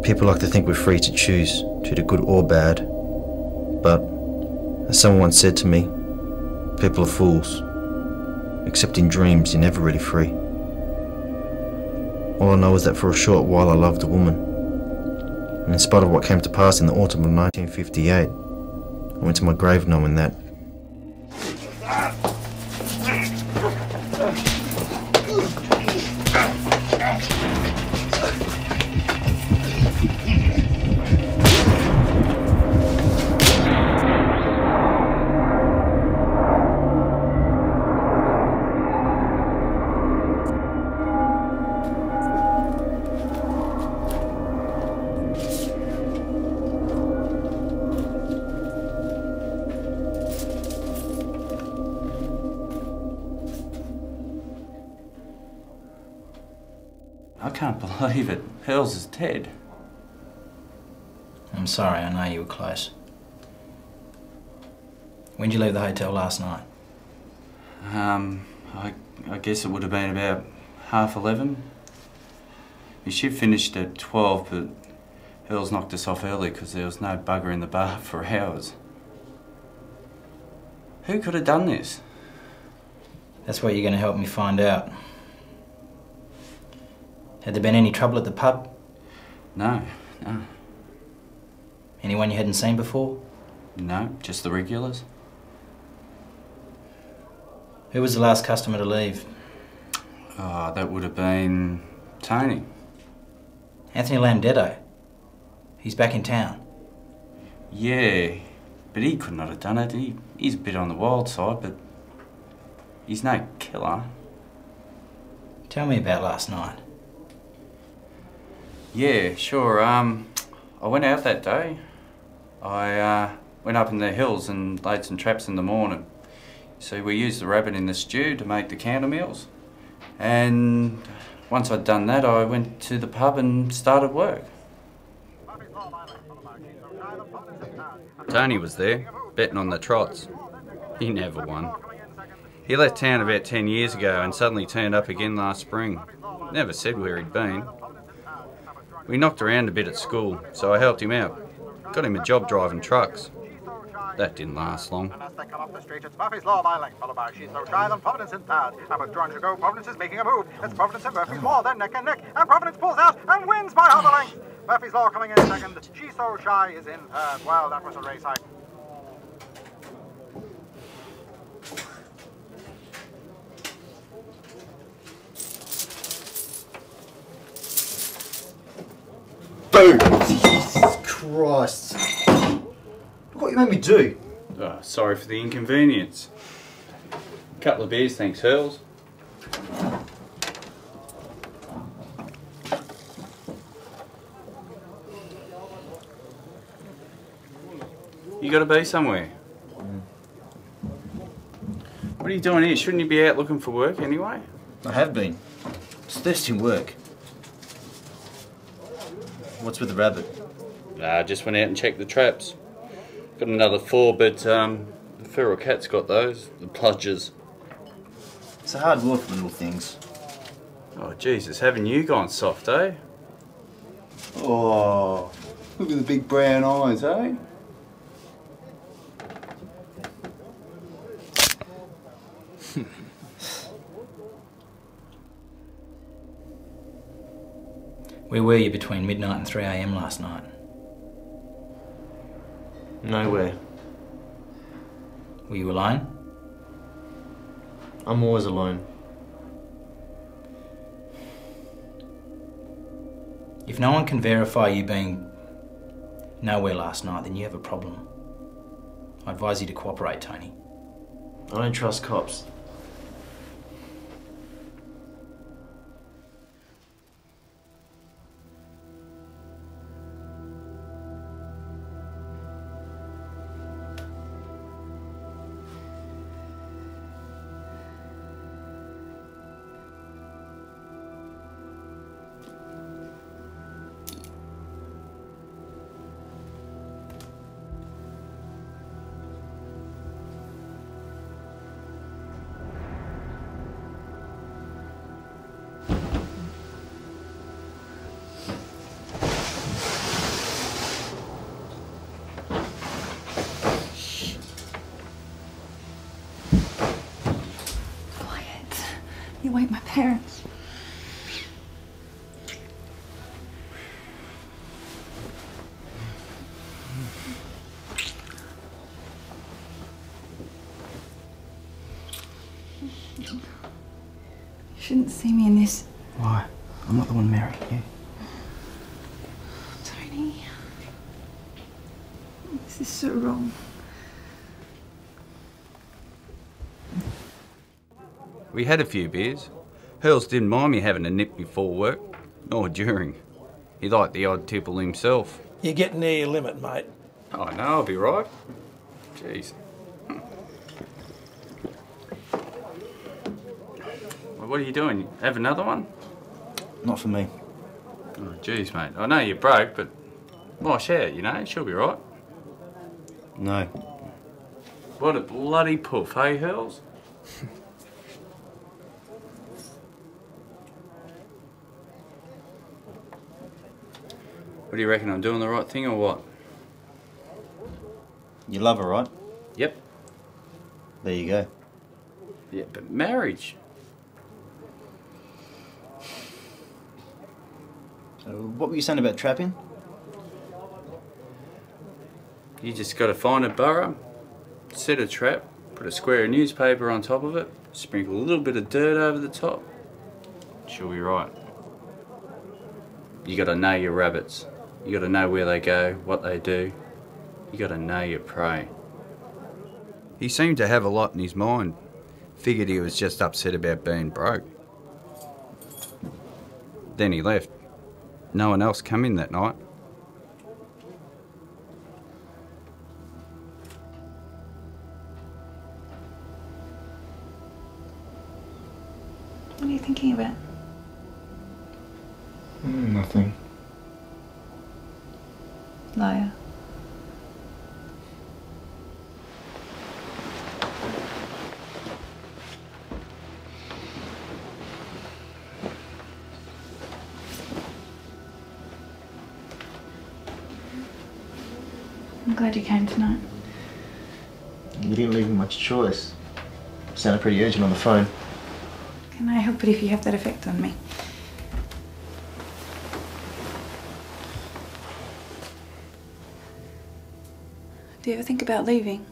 People like to think we're free to choose, to do good or bad. But, as someone once said to me, people are fools. Except in dreams, you're never really free. All I know is that for a short while I loved a woman. And in spite of what came to pass in the autumn of 1958, I went to my grave knowing that. I can't believe it. Pearls is dead. I'm sorry, I know you were close. When did you leave the hotel last night? I guess it would have been about 11:30. My shift finished at 12, but Earls knocked us off early because there was no bugger in the bar for hours. Who could have done this? That's what you're going to help me find out. Had there been any trouble at the pub? No. Anyone you hadn't seen before? No, just the regulars. Who was the last customer to leave? Oh, that would have been Tony. Anthony Landetto. He's back in town. Yeah, but he could not have done it. He's a bit on the wild side, but he's no killer. Tell me about last night. Yeah, sure. I went out that day. I went up in the hills and laid some traps in the morning. So we used the rabbit in the stew to make the counter meals. And once I'd done that, I went to the pub and started work. Tony was there, betting on the trots. He never won. He left town about 10 years ago and suddenly turned up again last spring. Never said where he'd been. We knocked around a bit at school, so I helped him out. Got him a job driving trucks. That didn't last long. And as they come up the street, it's Murphy's Law by length, followed by She's So Shy, then Providence in third. And with 200 to go, Providence is making a move. It's Providence and Murphy's Law, then neck and neck. And Providence pulls out and wins by half a length. Murphy's Law coming in second. She's So Shy is in third. Well, that was a race I... Boom! Jesus Christ. Look what you made me do. Oh, sorry for the inconvenience. Couple of beers, thanks, Hurls. You gotta be somewhere. What are you doing here? Shouldn't you be out looking for work anyway? I have been. It's thirsty work. What's with the rabbit? Just went out and checked the traps. Got another 4, but the feral cat's got those, the pludgers. It's a hard work for little things. Oh Jesus, haven't you gone soft, eh? Oh, look at the big brown eyes, eh? Where were you between midnight and 3 AM last night? Nowhere. Were you alone? I'm always alone. If no one can verify you being nowhere last night, then you have a problem. I advise you to cooperate, Tony. I don't trust cops. You wake my parents. You shouldn't see me in this. Why? I'm not the one marrying you. Tony. This is so wrong. We had a few beers. Hurls didn't mind me having a nip before work, nor during. He liked the odd tipple himself. You're getting near your limit, mate. Oh, no, I'll be right. Jeez. Well, what are you doing? Have another one? Not for me. Oh, jeez, mate. I know you're broke, but why share it, you know? She'll be right. No. What a bloody puff, hey, Hurls? What do you reckon, I'm doing the right thing or what? You love her, right? Yep. There you go. Yeah, but marriage. What were you saying about trapping? You just got to find a burrow, set a trap, put a square of newspaper on top of it, sprinkle a little bit of dirt over the top. She'll be right. You got to know your rabbits. You got to know where they go, what they do. You got to know your prey. He seemed to have a lot in his mind. Figured he was just upset about being broke. Then he left. No one else come in that night. What are you thinking about? Nothing. Liar. I'm glad you came tonight. You didn't leave me much choice. You sounded pretty urgent on the phone. Can I help it if you have that effect on me? Do you ever think about leaving?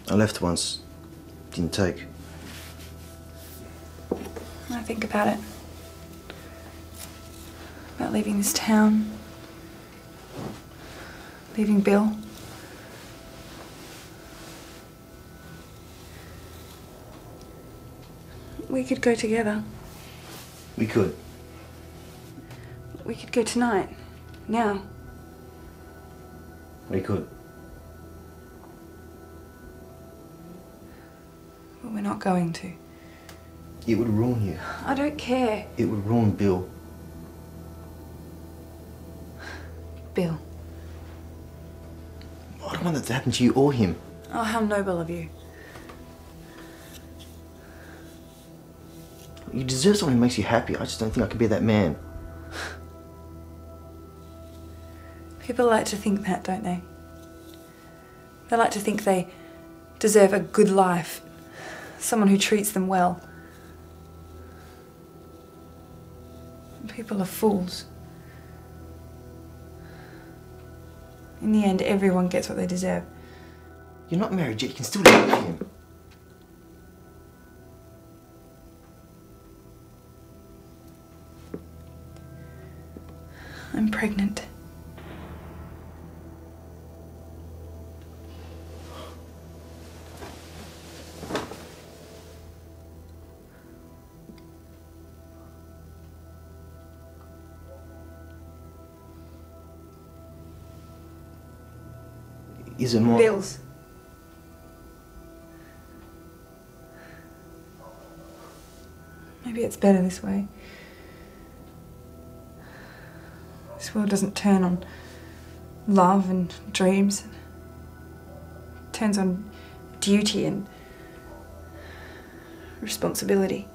I left once. Didn't take. I think about it. About leaving this town. Leaving Bill. We could go together. We could. We could go tonight. Now. We could. But we're not going to. It would ruin you. I don't care. It would ruin Bill. Bill. I don't want that to happen to you or him. Oh, how noble of you. You deserve someone who makes you happy. I just don't think I could be that man. People like to think that, don't they? They like to think they deserve a good life. Someone who treats them well. People are fools. In the end, everyone gets what they deserve. You're not married yet. You can still live with him. I'm pregnant. Is it more... Bills. Maybe it's better this way. This world doesn't turn on love and dreams. It turns on duty and responsibility.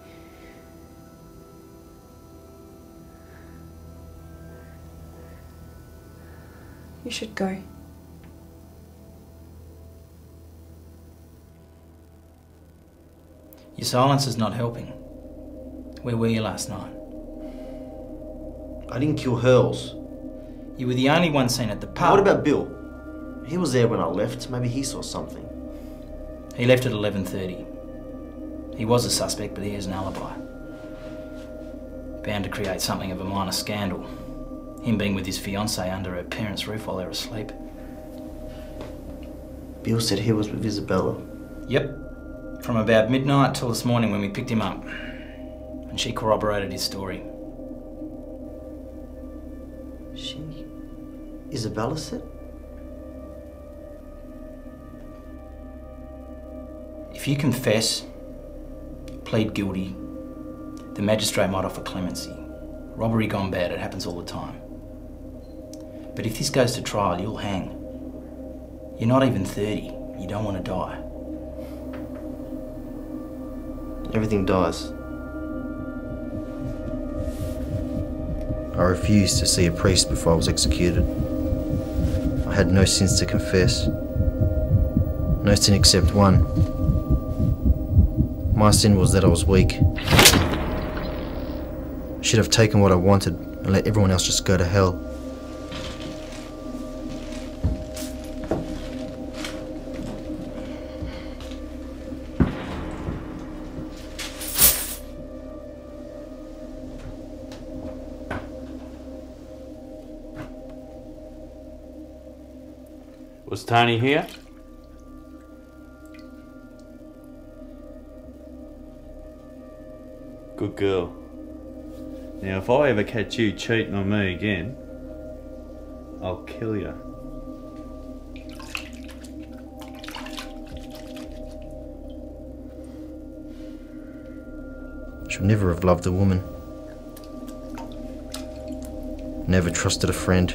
You should go. Your silence is not helping. Where were you last night? I didn't kill Hurls. You were the only one seen at the pub. What about Bill? He was there when I left. Maybe he saw something. He left at 11:30. He was a suspect, but he has an alibi. Bound to create something of a minor scandal. Him being with his fiancee under her parents' roof while they're asleep. Bill said he was with Isabella. Yep. From about midnight till this morning when we picked him up. And she corroborated his story. Isabella said? If you confess, plead guilty, the magistrate might offer clemency. Robbery gone bad, it happens all the time. But if this goes to trial, you'll hang. You're not even 30. You don't want to die. Everything dies. I refused to see a priest before I was executed. I had no sins to confess. No sin except one. My sin was that I was weak. I should have taken what I wanted and let everyone else just go to hell. Was Tony here? Good girl. Now if I ever catch you cheating on me again, I'll kill you. I should never have loved a woman. Never trusted a friend.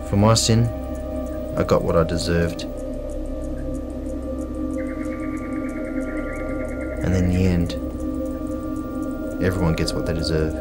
For my sin, I got what I deserved. And in the end, everyone gets what they deserve.